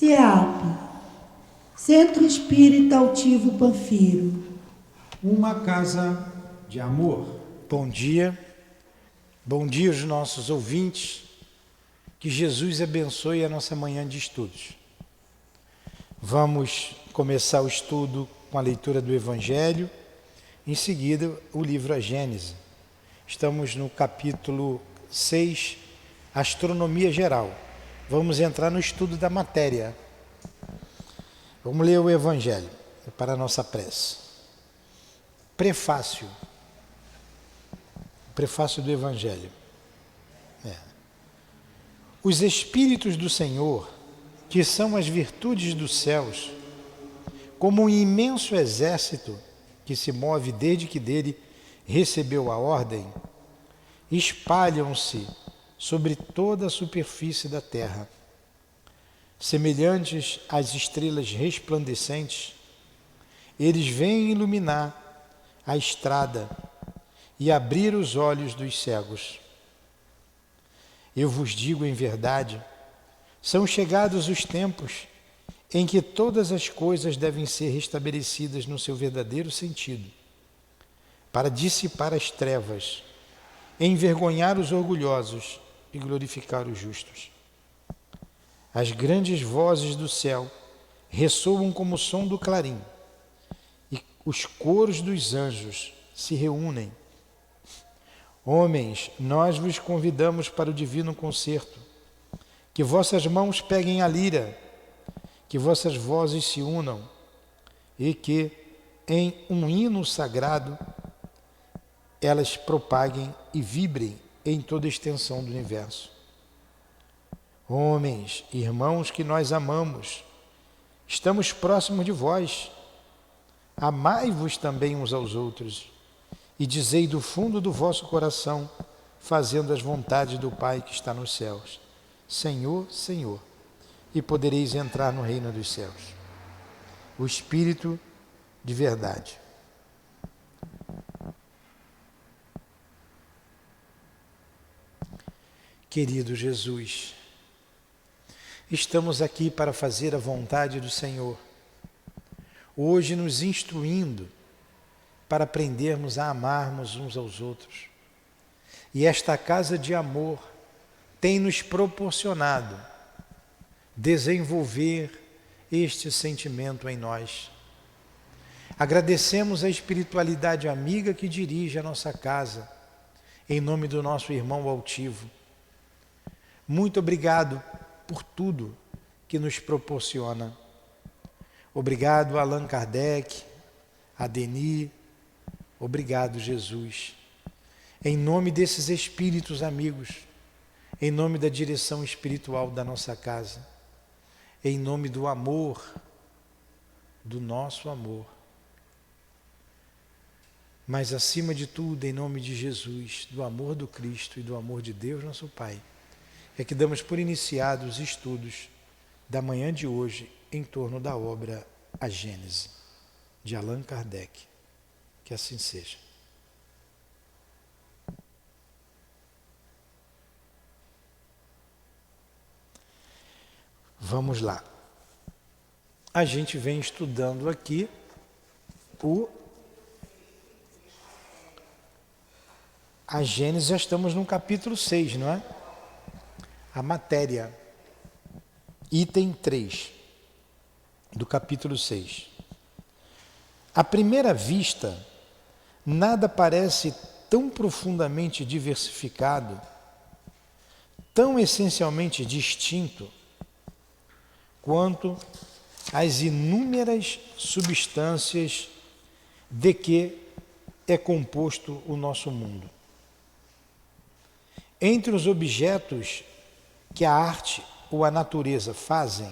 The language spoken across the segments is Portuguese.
CEAP, Centro Espírita Altivo Panfiro. Uma casa de amor. Bom dia aos nossos ouvintes, que Jesus abençoe a nossa manhã de estudos. Vamos começar o estudo com a leitura do Evangelho, em seguida o livro A Gênese. Estamos no capítulo 6, Astronomia Geral. Vamos entrar no estudo da matéria. Vamos ler o Evangelho para a nossa prece. Prefácio. Prefácio do Evangelho. Os Espíritos do Senhor, que são as virtudes dos céus, como um imenso exército que se move desde que dele recebeu a ordem, espalham-se sobre toda a superfície da terra. Semelhantes às estrelas resplandecentes, eles vêm iluminar a estrada e abrir os olhos dos cegos. Eu vos digo em verdade, são chegados os tempos em que todas as coisas devem ser restabelecidas no seu verdadeiro sentido, para dissipar as trevas, envergonhar os orgulhosos e glorificar os justos. As grandes vozes do céu ressoam como o som do clarim, e os coros dos anjos se reúnem. Homens, nós vos convidamos para o divino concerto, que vossas mãos peguem a lira, que vossas vozes se unam e que, em um hino sagrado, elas propaguem e vibrem em toda a extensão do universo. Homens, irmãos que nós amamos, estamos próximos de vós. Amai-vos também uns aos outros e dizei do fundo do vosso coração, fazendo as vontades do Pai que está nos céus: Senhor, Senhor, e podereis entrar no reino dos céus. O Espírito de verdade. Querido Jesus, estamos aqui para fazer a vontade do Senhor, hoje nos instruindo para aprendermos a amarmos uns aos outros. E esta casa de amor tem nos proporcionado desenvolver este sentimento em nós. Agradecemos a espiritualidade amiga que dirige a nossa casa, em nome do nosso irmão altivo. Muito obrigado por tudo que nos proporciona. Obrigado a Allan Kardec, a Denis. Obrigado, Jesus. Em nome desses espíritos amigos, em nome da direção espiritual da nossa casa, em nome do amor, do nosso amor, mas acima de tudo, em nome de Jesus, do amor do Cristo e do amor de Deus, nosso Pai, é que damos por iniciados os estudos da manhã de hoje em torno da obra A Gênese, de Allan Kardec. Que assim seja. Vamos lá. A gente vem estudando aqui a Gênese, já estamos no capítulo 6, não é? A matéria, item 3, do capítulo 6. À primeira vista, nada parece tão profundamente diversificado, tão essencialmente distinto, quanto as inúmeras substâncias de que é composto o nosso mundo. Entre os objetos que a arte ou a natureza fazem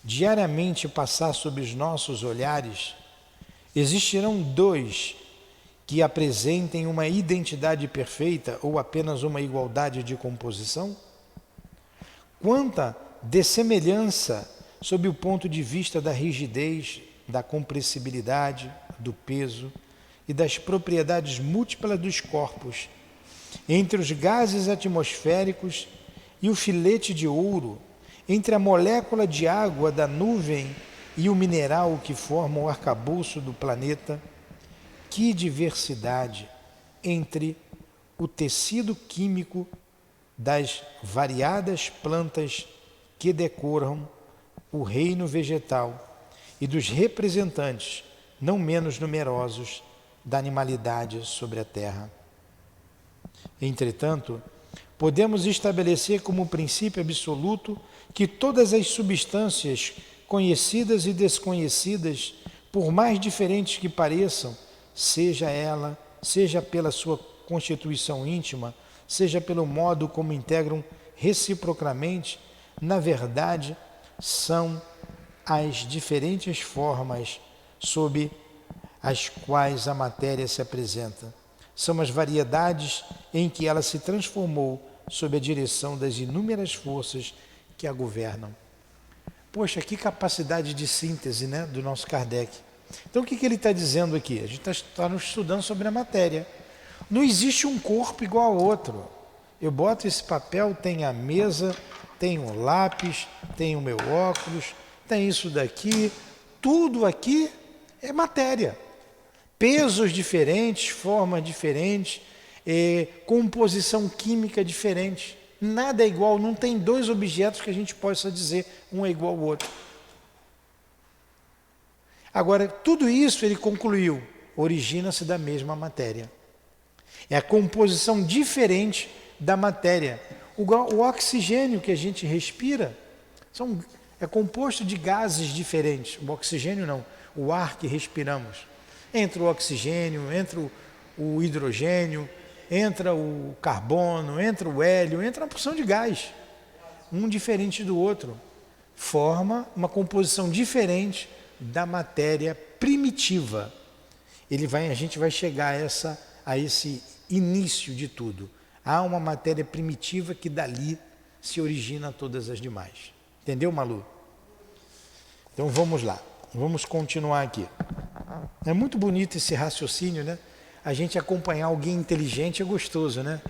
diariamente passar sob os nossos olhares, existirão dois que apresentem uma identidade perfeita ou apenas uma igualdade de composição? Quanta dessemelhança sob o ponto de vista da rigidez, da compressibilidade, do peso e das propriedades múltiplas dos corpos, entre os gases atmosféricos e o filete de ouro entre a molécula de água da nuvem e o mineral que forma o arcabouço do planeta, que diversidade entre o tecido químico das variadas plantas que decoram o reino vegetal e dos representantes, não menos numerosos, da animalidade sobre a terra. Entretanto, podemos estabelecer como princípio absoluto que todas as substâncias conhecidas e desconhecidas, por mais diferentes que pareçam, seja pela sua constituição íntima, seja pelo modo como integram reciprocamente, na verdade, são as diferentes formas sob as quais a matéria se apresenta. São as variedades em que ela se transformou sob a direção das inúmeras forças que a governam. Poxa, que capacidade de síntese, né, do nosso Kardec. Então o que ele está dizendo aqui? A gente está estudando sobre a matéria. Não existe um corpo igual ao outro. Eu boto esse papel, tem a mesa, tem um lápis, tem o meu óculos, tem isso daqui, tudo aqui é matéria. Pesos diferentes, formas diferentes, composição química diferente. Nada é igual, não tem dois objetos que a gente possa dizer um é igual ao outro. Agora, tudo isso ele concluiu, origina-se da mesma matéria. É a composição diferente da matéria. O oxigênio que a gente respira é composto de gases diferentes. O oxigênio não, o ar que respiramos. Entra o oxigênio, entra o hidrogênio, entra o carbono, entra o hélio, entra uma porção de gás, um diferente do outro. Forma uma composição diferente da matéria primitiva. A gente vai chegar a esse início de tudo. Há uma matéria primitiva que dali se origina todas as demais. Entendeu, Malu? Então vamos lá, vamos continuar aqui. É muito bonito esse raciocínio, né? A gente acompanhar alguém inteligente é gostoso, né?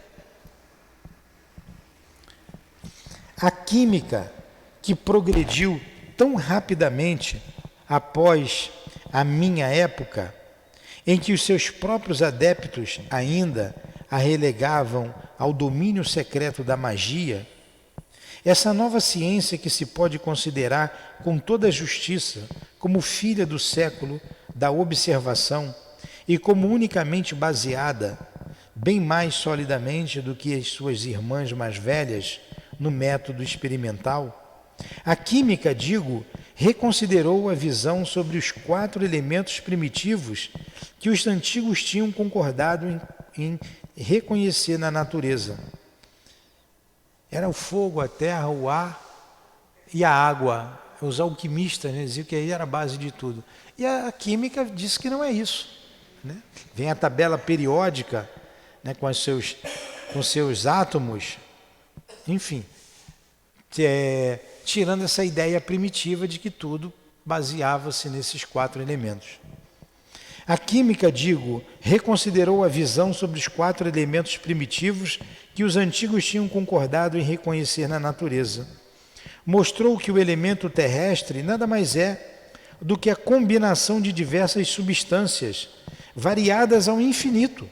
A química que progrediu tão rapidamente após a minha época, em que os seus próprios adeptos ainda a relegavam ao domínio secreto da magia, essa nova ciência que se pode considerar com toda a justiça como filha do século da observação e como unicamente baseada, bem mais solidamente do que as suas irmãs mais velhas, no método experimental, a química, reconsiderou a visão sobre os 4 elementos primitivos que os antigos tinham concordado em reconhecer na natureza. Era o fogo, a terra, o ar e a água. Os alquimistas, né, diziam que aí era a base de tudo. E a química disse que não é isso, né? Vem a tabela periódica, né, com seus átomos, enfim, tirando essa ideia primitiva de que tudo baseava-se nesses 4 elementos. A química, reconsiderou a visão sobre os 4 elementos primitivos que os antigos tinham concordado em reconhecer na natureza. Mostrou que o elemento terrestre nada mais é do que a combinação de diversas substâncias, variadas ao infinito,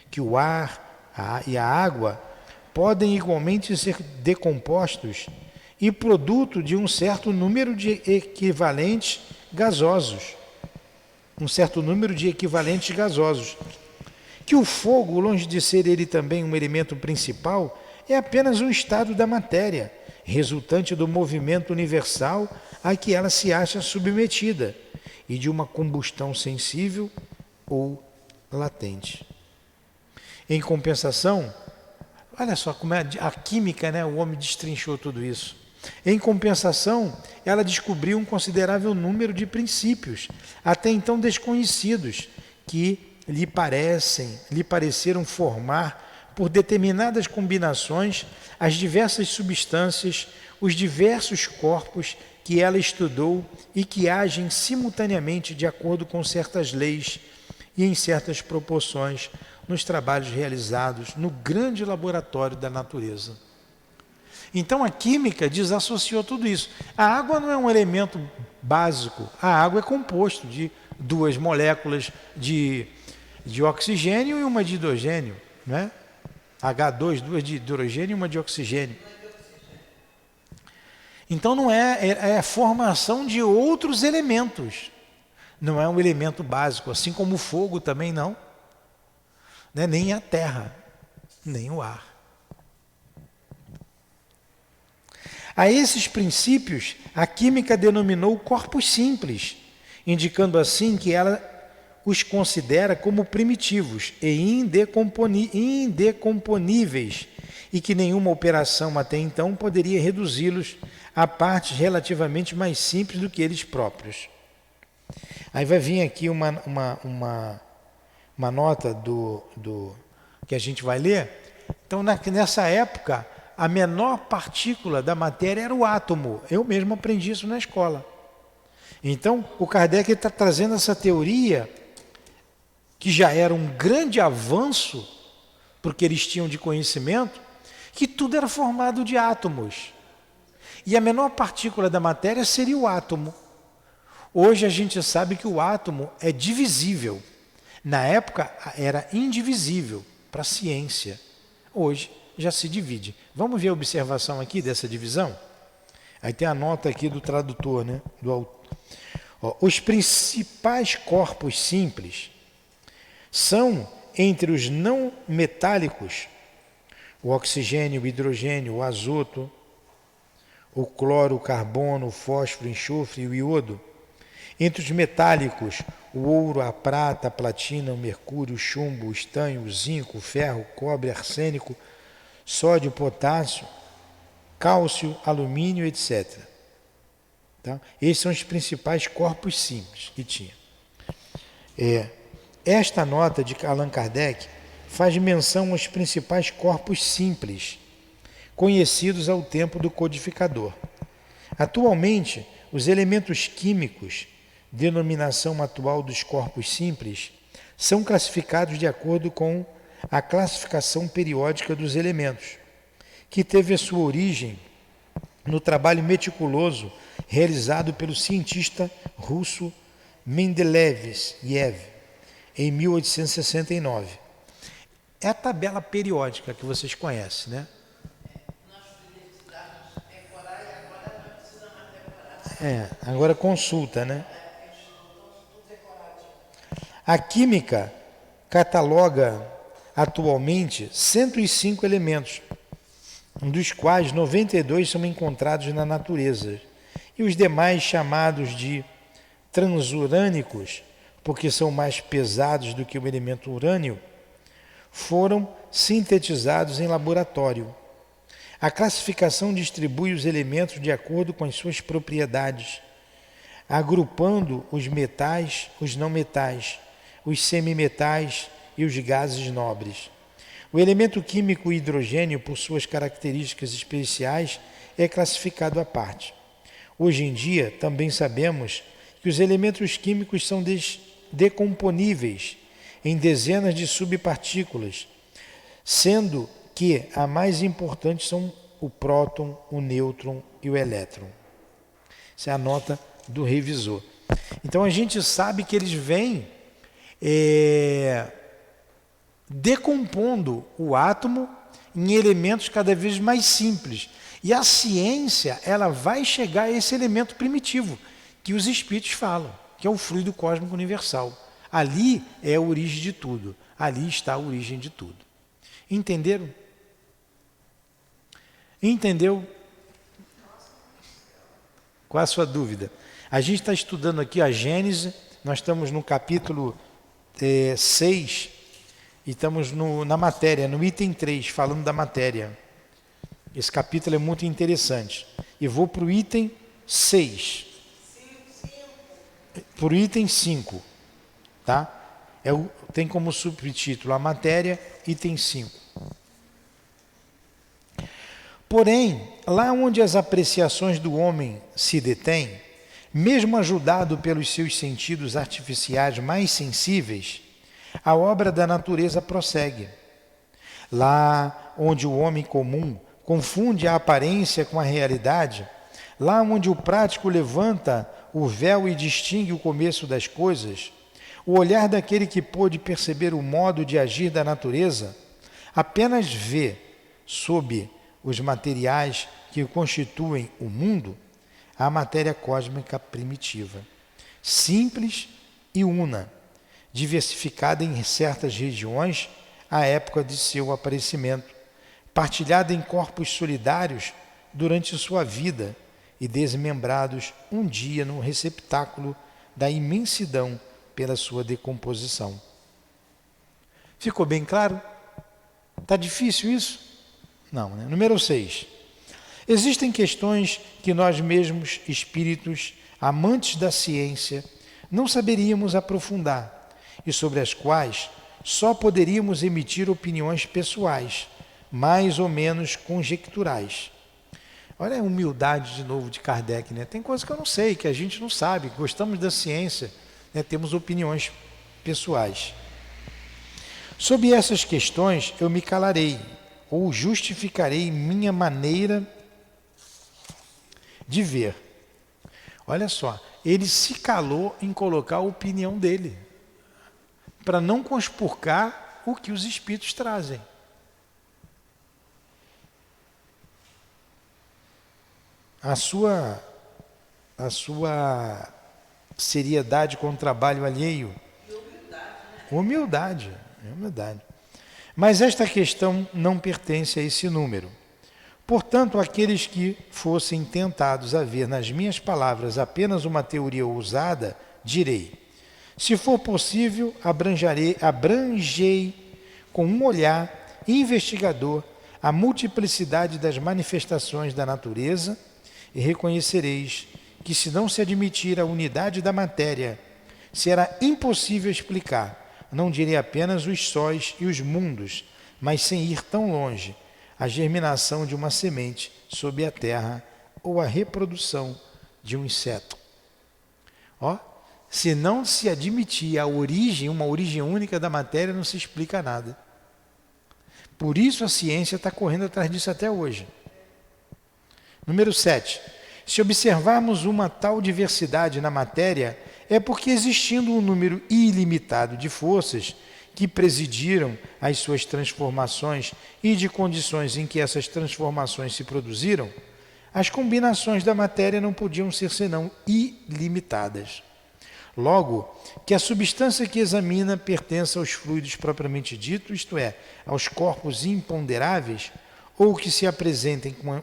que o ar e a água podem igualmente ser decompostos e produto de um certo número de equivalentes gasosos. Que o fogo, longe de ser ele também um elemento principal, é apenas um estado da matéria, resultante do movimento universal a que ela se acha submetida e de uma combustão sensível ou latente. Em compensação, olha só como é a química, né? O homem destrinchou tudo isso. Em compensação, ela descobriu um considerável número de princípios, até então desconhecidos, que lhe pareceram formar, por determinadas combinações, as diversas substâncias, os diversos corpos que ela estudou e que agem simultaneamente de acordo com certas leis e em certas proporções nos trabalhos realizados no grande laboratório da natureza. Então a química desassociou tudo isso. A água não é um elemento básico, a água é composto de duas moléculas de oxigênio e uma de hidrogênio, né? H2, duas de hidrogênio e uma de oxigênio. Então não é a formação de outros elementos. Não é um elemento básico, assim como o fogo também não, né? Nem a terra, nem o ar. A esses princípios, a química denominou corpos simples, indicando assim que ela os considera como primitivos e indecomponíveis, e que nenhuma operação até então poderia reduzi-los a partes relativamente mais simples do que eles próprios. Aí vai vir aqui uma nota do que a gente vai ler. Então, nessa época, a menor partícula da matéria era o átomo. Eu mesmo aprendi isso na escola. Então, o Kardec está trazendo essa teoria, que já era um grande avanço, porque eles tinham de conhecimento, que tudo era formado de átomos. E a menor partícula da matéria seria o átomo. Hoje a gente sabe que o átomo é divisível. Na época era indivisível para a ciência. Hoje já se divide. Vamos ver a observação aqui dessa divisão? Aí tem a nota aqui do tradutor, né? Os principais corpos simples são, entre os não metálicos, o oxigênio, o hidrogênio, o azoto, o cloro, o carbono, o fósforo, o enxofre e o iodo. Entre os metálicos, o ouro, a prata, a platina, o mercúrio, o chumbo, o estanho, o zinco, o ferro, o cobre, arsênico, sódio, potássio, cálcio, alumínio, etc. Tá? Esses são os principais corpos simples que tinha. Esta nota de Allan Kardec faz menção aos principais corpos simples, conhecidos ao tempo do codificador. Atualmente, os elementos químicos, denominação atual dos corpos simples, são classificados de acordo com a classificação periódica dos elementos, que teve a sua origem no trabalho meticuloso realizado pelo cientista russo Mendeleev, em 1869. É a tabela periódica que vocês conhecem, né? Agora consulta, né? A química cataloga atualmente 105 elementos, dos quais 92 são encontrados na natureza, e os demais, chamados de transurânicos, porque são mais pesados do que o elemento urânio, foram sintetizados em laboratório. A classificação distribui os elementos de acordo com as suas propriedades, agrupando os metais, os não metais, os semimetais e os gases nobres. O elemento químico hidrogênio, por suas características especiais, é classificado à parte. Hoje em dia, também sabemos que os elementos químicos são decomponíveis em dezenas de subpartículas, sendo que a mais importante são o próton, o nêutron e o elétron. Essa é a nota do revisor. Então a gente sabe que eles vêm decompondo o átomo em elementos cada vez mais simples. E a ciência, ela vai chegar a esse elemento primitivo, que os espíritos falam, que é o fluido cósmico universal. Ali é a origem de tudo. Ali está a origem de tudo. Entenderam? Entendeu? Qual a sua dúvida? A gente está estudando aqui a Gênese, nós estamos no capítulo 6 e estamos na matéria, no item 3, falando da matéria. Esse capítulo é muito interessante. E vou para o item 6. Para o item 5. Tá? Tem como subtítulo a matéria, item 5. Porém, lá onde as apreciações do homem se detêm, mesmo ajudado pelos seus sentidos artificiais mais sensíveis, a obra da natureza prossegue. Lá onde o homem comum confunde a aparência com a realidade, lá onde o prático levanta o véu e distingue o começo das coisas, o olhar daquele que pôde perceber o modo de agir da natureza, apenas vê, sob os materiais que constituem o mundo, a matéria cósmica primitiva, simples e una, diversificada em certas regiões à época de seu aparecimento, partilhada em corpos solidários durante sua vida e desmembrados um dia no receptáculo da imensidão pela sua decomposição. Ficou bem claro? Está difícil isso? Não, né? Número 6. Existem questões que nós mesmos, espíritos, amantes da ciência, não saberíamos aprofundar e sobre as quais só poderíamos emitir opiniões pessoais, mais ou menos conjecturais. Olha a humildade de novo de Kardec, né? Tem coisas que eu não sei, que a gente não sabe, gostamos da ciência, né? Temos opiniões pessoais. Sobre essas questões eu me calarei, ou justificarei minha maneira de ver. Olha só, ele se calou em colocar a opinião dele, para não conspurcar o que os espíritos trazem. A sua seriedade com o trabalho alheio. Humildade. Mas esta questão não pertence a esse número. Portanto, aqueles que fossem tentados a ver nas minhas palavras apenas uma teoria ousada, direi: se for possível, abrangei com um olhar investigador a multiplicidade das manifestações da natureza e reconhecereis que, se não se admitir a unidade da matéria, será impossível explicar, não direi apenas os sóis e os mundos, mas sem ir tão longe, a germinação de uma semente sob a terra ou a reprodução de um inseto. Se não se admitir a origem, uma origem única da matéria, não se explica nada. Por isso a ciência está correndo atrás disso até hoje. Número 7. Se observarmos uma tal diversidade na matéria, é porque, existindo um número ilimitado de forças que presidiram as suas transformações e de condições em que essas transformações se produziram, as combinações da matéria não podiam ser senão ilimitadas. Logo, que a substância que examina pertença aos fluidos propriamente ditos, isto é, aos corpos imponderáveis, ou que se apresentem com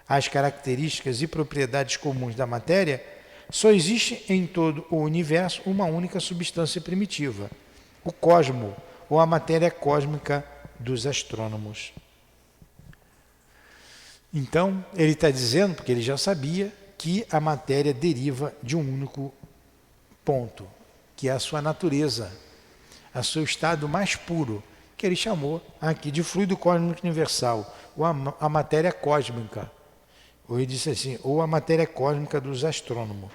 as características e propriedades comuns da matéria, só existe em todo o universo uma única substância primitiva, o cosmo, ou a matéria cósmica dos astrônomos. Então, ele está dizendo, porque ele já sabia, que a matéria deriva de um único ponto, que é a sua natureza, a seu estado mais puro, que ele chamou aqui de fluido cósmico universal, ou a matéria cósmica. Ou ele disse assim, ou a matéria cósmica dos astrônomos.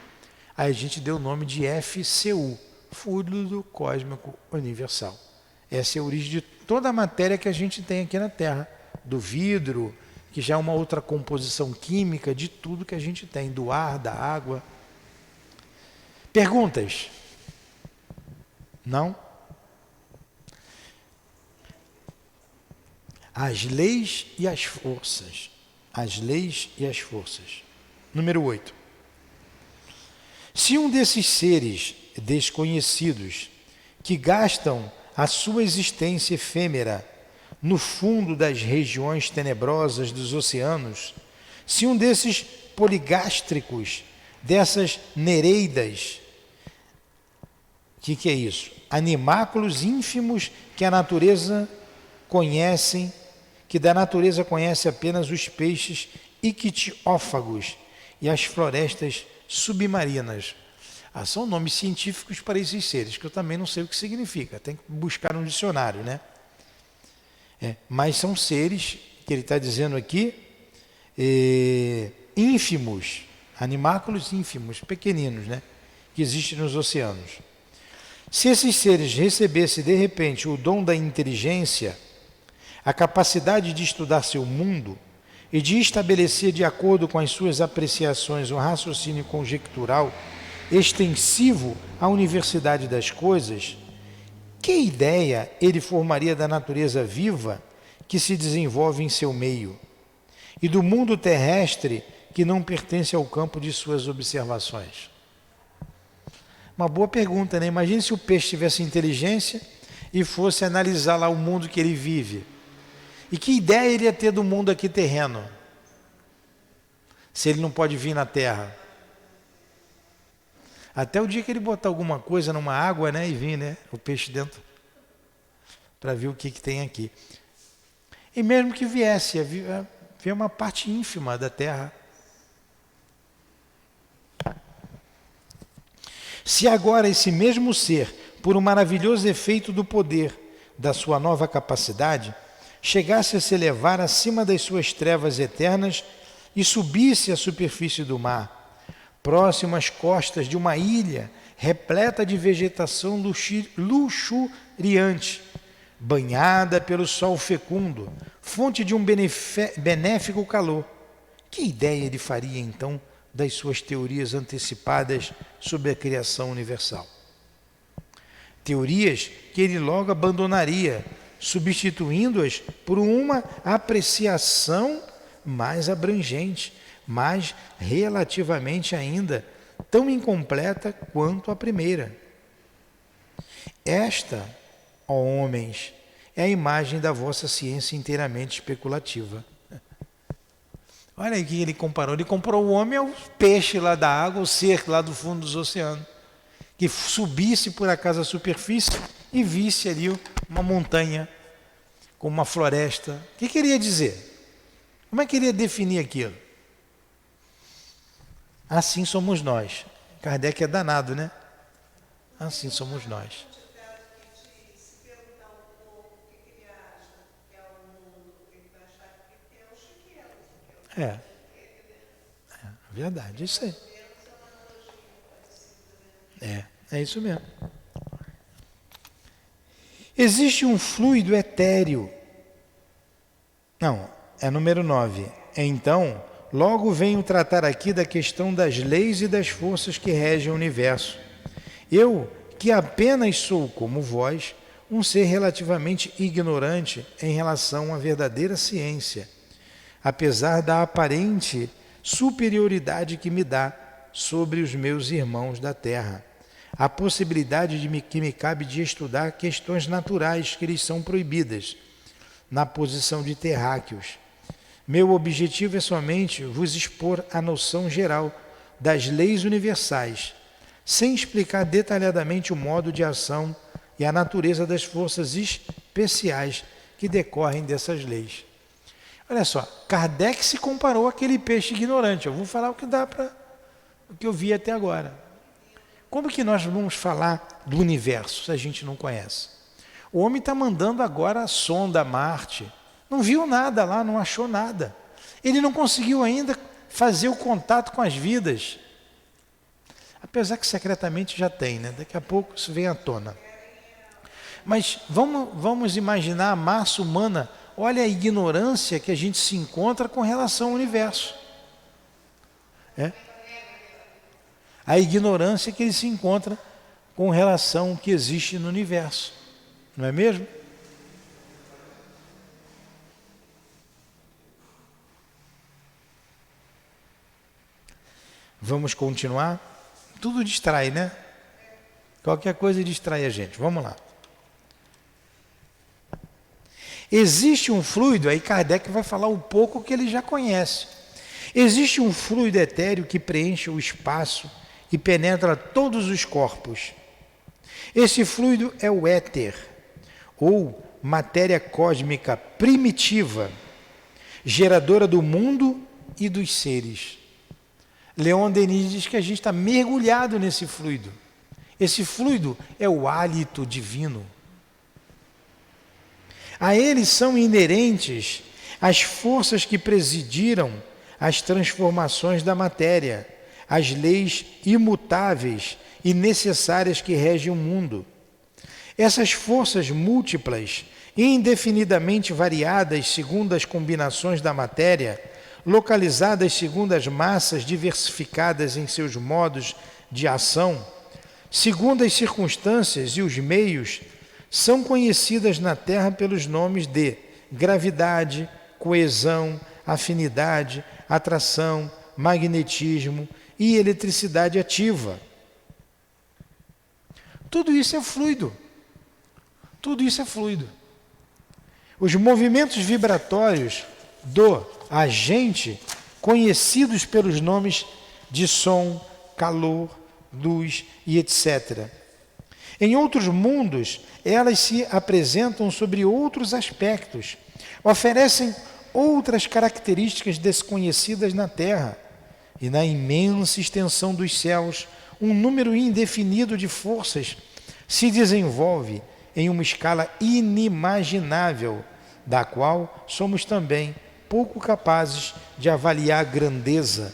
Aí a gente deu o nome de FCU, fluido cósmico universal. Essa é a origem de toda a matéria que a gente tem aqui na Terra, do vidro, que já é uma outra composição química de tudo que a gente tem, do ar, da água. Perguntas? Não? As leis e as forças. As leis e as forças. Número 8. Se um desses seres desconhecidos que gastam a sua existência efêmera no fundo das regiões tenebrosas dos oceanos, se um desses poligástricos, dessas nereidas, o que é isso? Animáculos ínfimos que a natureza conhece, que da natureza conhece apenas os peixes ictiófagos e as florestas submarinas. São nomes científicos para esses seres, que eu também não sei o que significa, tem que buscar no dicionário, né? Mas são seres, que ele está dizendo aqui, ínfimos, animáculos ínfimos, pequeninos, né? Que existem nos oceanos. Se esses seres recebessem de repente o dom da inteligência, a capacidade de estudar seu mundo, e de estabelecer de acordo com as suas apreciações um raciocínio conjectural extensivo à universalidade das coisas, que ideia ele formaria da natureza viva que se desenvolve em seu meio e do mundo terrestre que não pertence ao campo de suas observações? Uma boa pergunta, né? Imagine se o peixe tivesse inteligência e fosse analisar lá o mundo que ele vive. E que ideia ele ia ter do mundo aqui terreno? Se ele não pode vir na terra. Até o dia que ele botar alguma coisa numa água, né, e vir, né, o peixe dentro, para ver o que tem aqui. E mesmo que viesse, ia ver uma parte ínfima da terra. Se agora esse mesmo ser, por um maravilhoso efeito do poder da sua nova capacidade, chegasse a se elevar acima das suas trevas eternas e subisse à superfície do mar, próximo às costas de uma ilha repleta de vegetação luxuriante, banhada pelo sol fecundo, fonte de um benéfico calor, que ideia ele faria então das suas teorias antecipadas sobre a criação universal? Teorias que ele logo abandonaria, substituindo-as por uma apreciação mais abrangente, mas relativamente ainda tão incompleta quanto a primeira. Esta, ó homens, é a imagem da vossa ciência inteiramente especulativa. Olha aí o que ele comparou. Ele comparou o homem ao peixe lá da água, o ser lá do fundo dos oceanos, que subisse por acaso à superfície e visse ali uma montanha com uma floresta. O que queria dizer? Como é que ele ia definir aquilo? Assim somos nós. Kardec é danado, né? Assim somos nós. É verdade, isso aí. É isso mesmo. Existe um fluido etéreo. Não, é número 9. Então, logo venho tratar aqui da questão das leis e das forças que regem o universo. Eu, que apenas sou, como vós, um ser relativamente ignorante em relação à verdadeira ciência, apesar da aparente superioridade que me dá sobre os meus irmãos da terra, a possibilidade que me cabe de estudar questões naturais que lhes são proibidas, na posição de terráqueos. Meu objetivo é somente vos expor a noção geral das leis universais, sem explicar detalhadamente o modo de ação e a natureza das forças especiais que decorrem dessas leis. Olha só, Kardec se comparou àquele peixe ignorante. Eu vou falar o que dá para o que eu vi até agora. Como que nós vamos falar do universo se a gente não conhece? O homem está mandando agora a sonda a Marte. Não viu nada lá, não achou nada. Ele não conseguiu ainda fazer o contato com as vidas. Apesar que secretamente já tem, né? Daqui a pouco isso vem à tona. Mas vamos imaginar a massa humana. Olha a ignorância que a gente se encontra com relação ao universo. A ignorância que ele se encontra com relação ao que existe no universo. Não é mesmo? Vamos continuar? Tudo distrai, né? Qualquer coisa distrai a gente. Vamos lá. Existe um fluido, aí Kardec vai falar um pouco que ele já conhece. Existe um fluido etéreo que preenche o espaço e penetra todos os corpos. Esse fluido é o éter, ou matéria cósmica primitiva, geradora do mundo e dos seres. Leon Denis diz que a gente está mergulhado nesse fluido. Esse fluido é o hálito divino. A ele são inerentes as forças que presidiram as transformações da matéria, as leis imutáveis e necessárias que regem o mundo. Essas forças múltiplas e indefinidamente variadas segundo as combinações da matéria localizadas segundo as massas diversificadas em seus modos de ação, segundo as circunstâncias e os meios, são conhecidas na Terra pelos nomes de gravidade, coesão, afinidade, atração, magnetismo e eletricidade ativa. Tudo isso é fluido. Tudo isso é fluido. Os movimentos vibratórios do agente, conhecidos pelos nomes de som, calor, luz e etc. Em outros mundos, elas se apresentam sobre outros aspectos, oferecem outras características desconhecidas na Terra, e na imensa extensão dos céus, um número indefinido de forças se desenvolve em uma escala inimaginável, da qual somos também pouco capazes de avaliar a grandeza,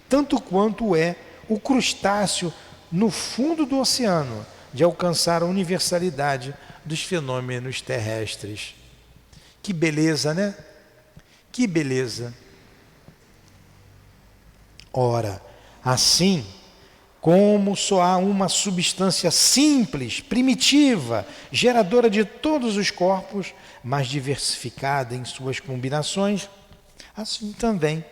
tanto quanto é o crustáceo no fundo do oceano de alcançar a universalidade dos fenômenos terrestres. Que beleza, né? Que beleza! Ora, assim, como só há uma substância simples, primitiva, geradora de todos os corpos, mas diversificada em suas combinações, assim também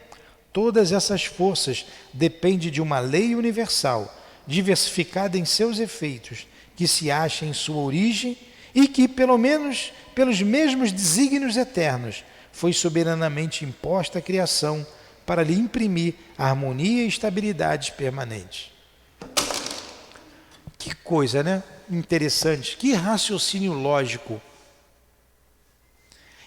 todas essas forças dependem de uma lei universal, diversificada em seus efeitos, que se acha em sua origem e que, pelo menos pelos mesmos desígnios eternos, foi soberanamente imposta à criação para lhe imprimir harmonia e estabilidade permanentes. Que coisa, né? Interessante, que raciocínio lógico.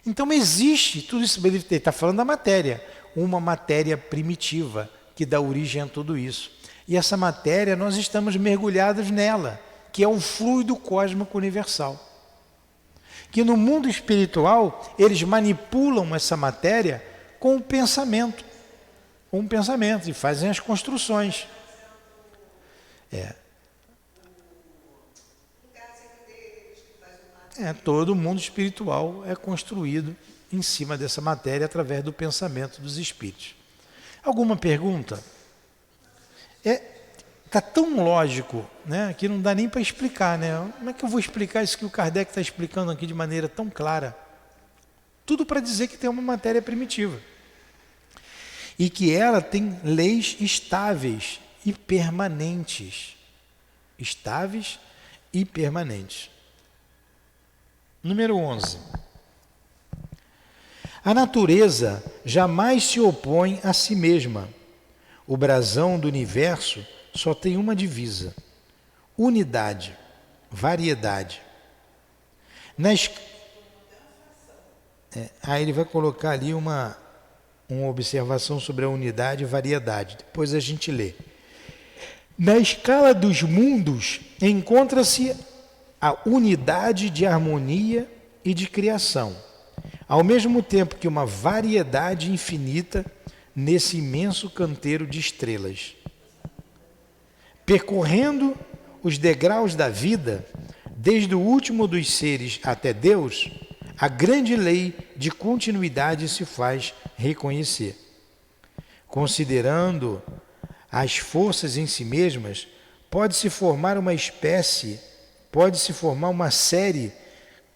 Então existe tudo isso, ele está falando da matéria, uma matéria primitiva que dá origem a tudo isso. E essa matéria, nós estamos mergulhados nela, que é o fluido cósmico universal. Que no mundo espiritual, eles manipulam essa matéria com o pensamento. Com o pensamento, e fazem as construções. Todo o mundo espiritual é construído em cima dessa matéria através do pensamento dos espíritos. Alguma pergunta? Está tão lógico, né, que não dá nem para explicar, né? Como é que eu vou explicar isso que o Kardec está explicando aqui de maneira tão clara? Tudo para dizer que tem uma matéria primitiva. E que ela tem leis estáveis e permanentes. Estáveis e permanentes. Número 11. A natureza jamais se opõe a si mesma. O brasão do universo só tem uma divisa: unidade, variedade. Aí ele vai colocar ali uma observação sobre a unidade e variedade. Depois a gente lê. Na escala dos mundos encontra-se a unidade de harmonia e de criação, ao mesmo tempo que uma variedade infinita nesse imenso canteiro de estrelas. Percorrendo os degraus da vida, desde o último dos seres até Deus, a grande lei de continuidade se faz reconhecer. Considerando as forças em si mesmas, pode-se formar uma série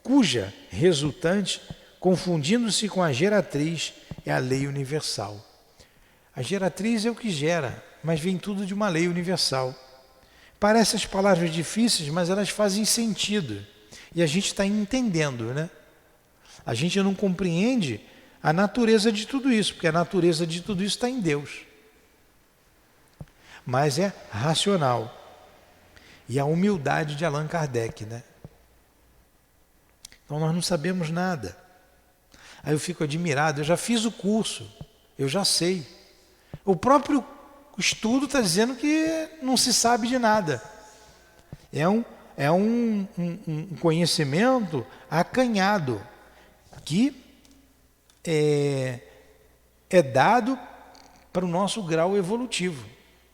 cuja resultante, confundindo-se com a geratriz, é a lei universal. A geratriz é o que gera, mas vem tudo de uma lei universal. Parecem as palavras difíceis, mas elas fazem sentido. E a gente está entendendo, né? A gente não compreende a natureza de tudo isso, porque a natureza de tudo isso está em Deus. Mas é racional. E a humildade de Allan Kardec, né? Então nós não sabemos nada. Aí eu fico admirado, eu já fiz o curso, eu já sei. O próprio estudo está dizendo que não se sabe de nada. É um conhecimento acanhado, que é dado para o nosso grau evolutivo.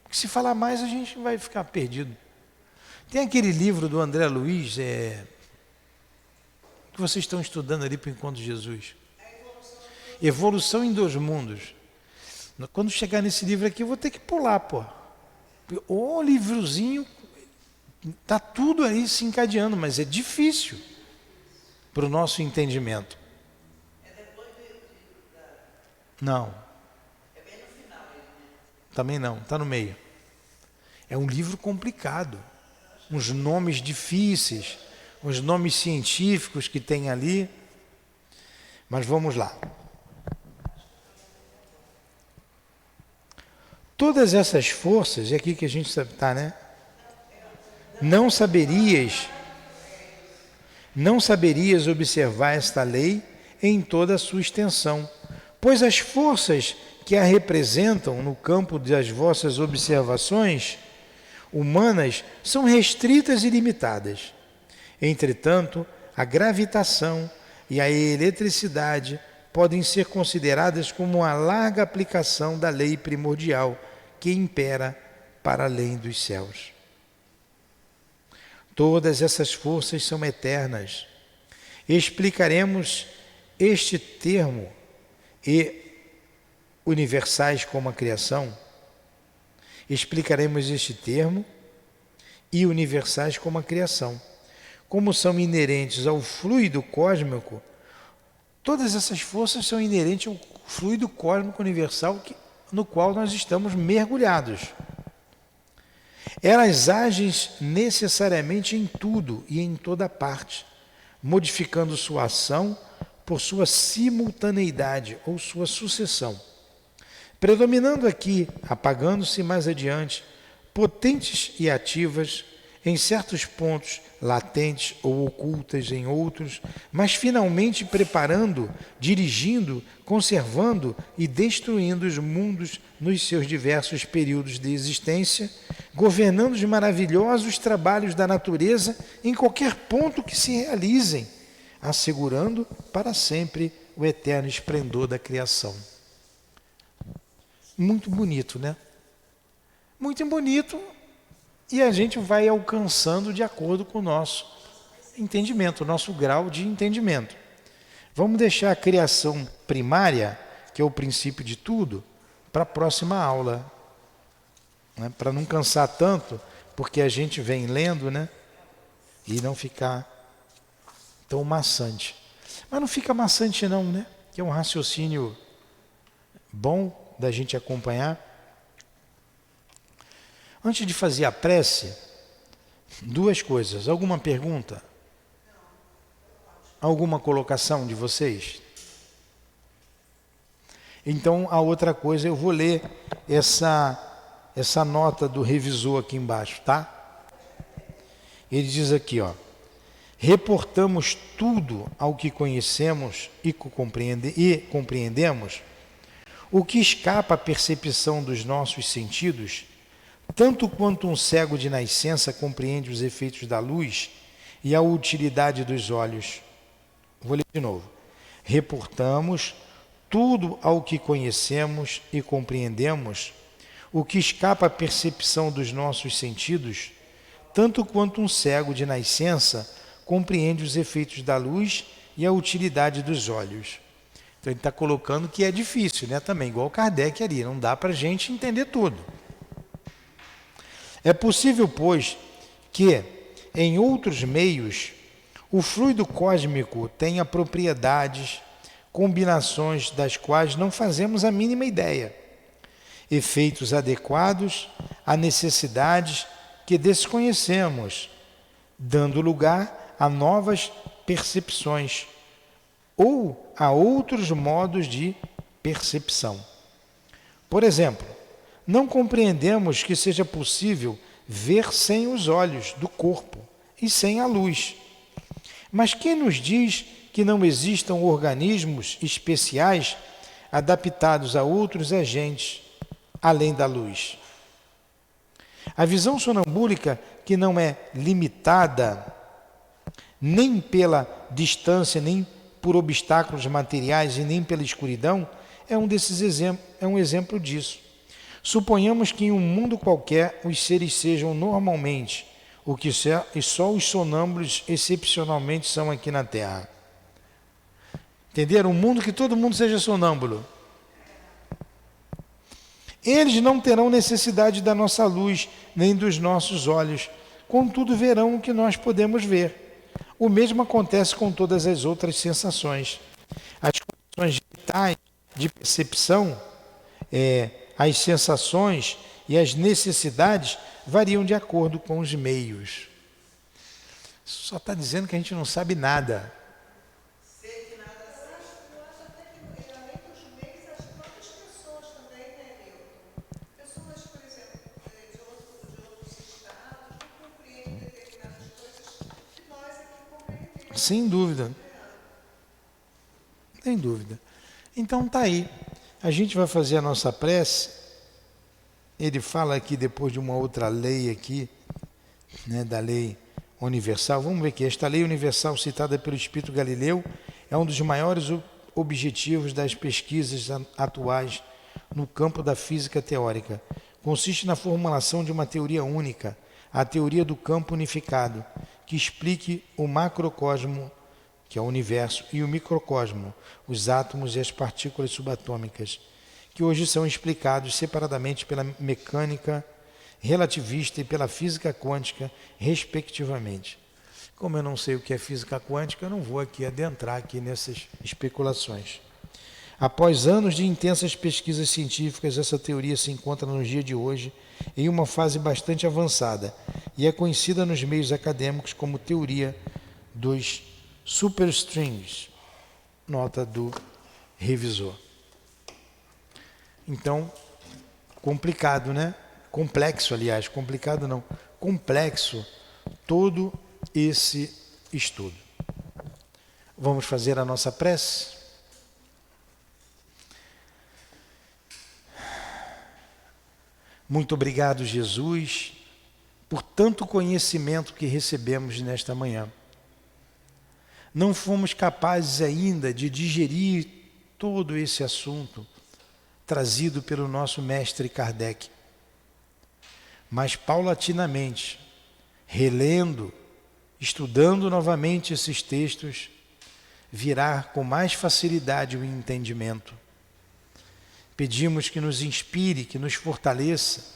Porque se falar mais, a gente vai ficar perdido. Tem aquele livro do André Luiz, que vocês estão estudando ali para o Encontro de Jesus. Evolução em 2 Mundos. Quando chegar nesse livro aqui, eu vou ter que pular, pô. O livrozinho, tá tudo aí se encadeando, mas é difícil para o nosso entendimento. Não. Também não, está no meio. É um livro complicado, uns nomes difíceis, uns nomes científicos que tem ali. Mas vamos lá. Todas essas forças, é aqui que a gente está, né? Não saberias observar esta lei em toda a sua extensão, pois as forças que a representam no campo das vossas observações humanas são restritas e limitadas. Entretanto, a gravitação e a eletricidade podem ser consideradas como uma larga aplicação da lei primordial que impera para além dos céus. Todas essas forças são eternas. Explicaremos este termo e universais como a criação. Explicaremos este termo e universais como a criação. Como são inerentes ao fluido cósmico, todas essas forças são inerentes ao fluido cósmico universal no qual nós estamos mergulhados. Elas agem necessariamente em tudo e em toda parte, modificando sua ação por sua simultaneidade ou sua sucessão. Predominando aqui, apagando-se mais adiante, potentes e ativas, em certos pontos, latentes ou ocultas em outros, mas finalmente preparando, dirigindo, conservando e destruindo os mundos nos seus diversos períodos de existência, governando os maravilhosos trabalhos da natureza em qualquer ponto que se realizem, assegurando para sempre o eterno esplendor da criação. Muito bonito, né? Muito bonito, e a gente vai alcançando de acordo com o nosso entendimento, o nosso grau de entendimento. Vamos deixar a criação primária, que é o princípio de tudo, para a próxima aula, né? Para não cansar tanto, porque a gente vem lendo, né? E não ficar tão maçante. Mas não fica maçante não, né? Que é um raciocínio bom da gente acompanhar. Antes de fazer a prece, duas coisas. Alguma pergunta? Alguma colocação de vocês? Então, a outra coisa, eu vou ler essa nota do revisor aqui embaixo, tá? Ele diz aqui, ó: reportamos tudo ao que conhecemos e compreendemos, o que escapa à percepção dos nossos sentidos, tanto quanto um cego de nascença compreende os efeitos da luz e a utilidade dos olhos. Vou ler de novo. Reportamos tudo ao que conhecemos e compreendemos, o que escapa à percepção dos nossos sentidos, tanto quanto um cego de nascença compreende os efeitos da luz e a utilidade dos olhos. Então ele está colocando que é difícil, né? Também, igual Kardec ali, não dá para a gente entender tudo. É possível, pois, que em outros meios o fluido cósmico tenha propriedades, combinações das quais não fazemos a mínima ideia, efeitos adequados a necessidades que desconhecemos, dando lugar a novas percepções ou a outros modos de percepção. Por exemplo, não compreendemos que seja possível ver sem os olhos do corpo e sem a luz. Mas quem nos diz que não existam organismos especiais adaptados a outros agentes, além da luz? A visão sonambúlica, que não é limitada nem pela distância, nem por obstáculos materiais e nem pela escuridão, é um exemplo disso. Suponhamos que em um mundo qualquer os seres sejam normalmente o que só os sonâmbulos excepcionalmente são aqui na Terra. Entenderam? Um mundo que todo mundo seja sonâmbulo. Eles não terão necessidade da nossa luz, nem dos nossos olhos, contudo verão o que nós podemos ver. O mesmo acontece com todas as outras sensações. As condições vitais de percepção, as sensações e as necessidades variam de acordo com os meios. Só está dizendo que a gente não sabe nada. Sem dúvida. Sem dúvida. Então tá aí. A gente vai fazer a nossa prece. Ele fala aqui depois de uma outra lei aqui, né, da lei universal. Vamos ver aqui. Esta lei universal citada pelo Espírito Galileu é um dos maiores objetivos das pesquisas atuais no campo da física teórica. Consiste na formulação de uma teoria única, a teoria do campo unificado, que explique o macrocosmo, que é o universo, e o microcosmo, os átomos e as partículas subatômicas, que hoje são explicados separadamente pela mecânica relativista e pela física quântica, respectivamente. Como eu não sei o que é física quântica, eu não vou aqui adentrar aqui nessas especulações. Após anos de intensas pesquisas científicas, essa teoria se encontra no dia de hoje em uma fase bastante avançada e é conhecida nos meios acadêmicos como teoria dos superstrings, nota do revisor. Então, complicado, né? Complexo, aliás, complicado não, complexo todo esse estudo. Vamos fazer a nossa prece? Muito obrigado, Jesus, por tanto conhecimento que recebemos nesta manhã. Não fomos capazes ainda de digerir todo esse assunto trazido pelo nosso mestre Kardec. Mas paulatinamente, relendo, estudando novamente esses textos, virá com mais facilidade o entendimento. Pedimos que nos inspire, que nos fortaleça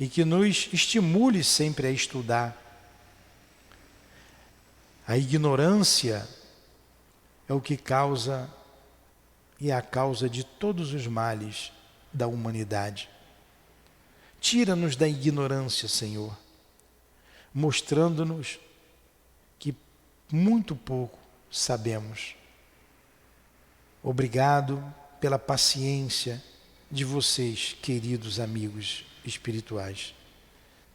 e que nos estimule sempre a estudar. A ignorância é o que causa e é a causa de todos os males da humanidade. Tira-nos da ignorância, Senhor, mostrando-nos que muito pouco sabemos. Obrigado pela paciência de vocês, queridos amigos espirituais,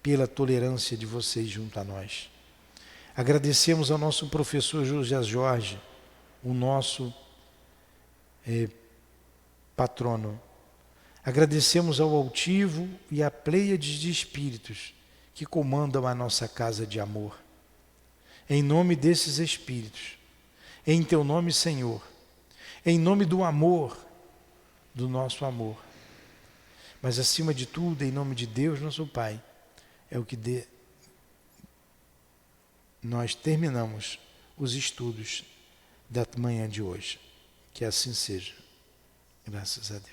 pela tolerância de vocês junto a nós. Agradecemos ao nosso professor José Jorge, o nosso patrono. Agradecemos ao altivo e à pleiade de espíritos que comandam a nossa casa de amor. Em nome desses espíritos, em teu nome, Senhor, em nome do amor, do nosso amor, mas acima de tudo, em nome de Deus, nosso Pai, é o que nós terminamos os estudos da manhã de hoje. Que assim seja. Graças a Deus.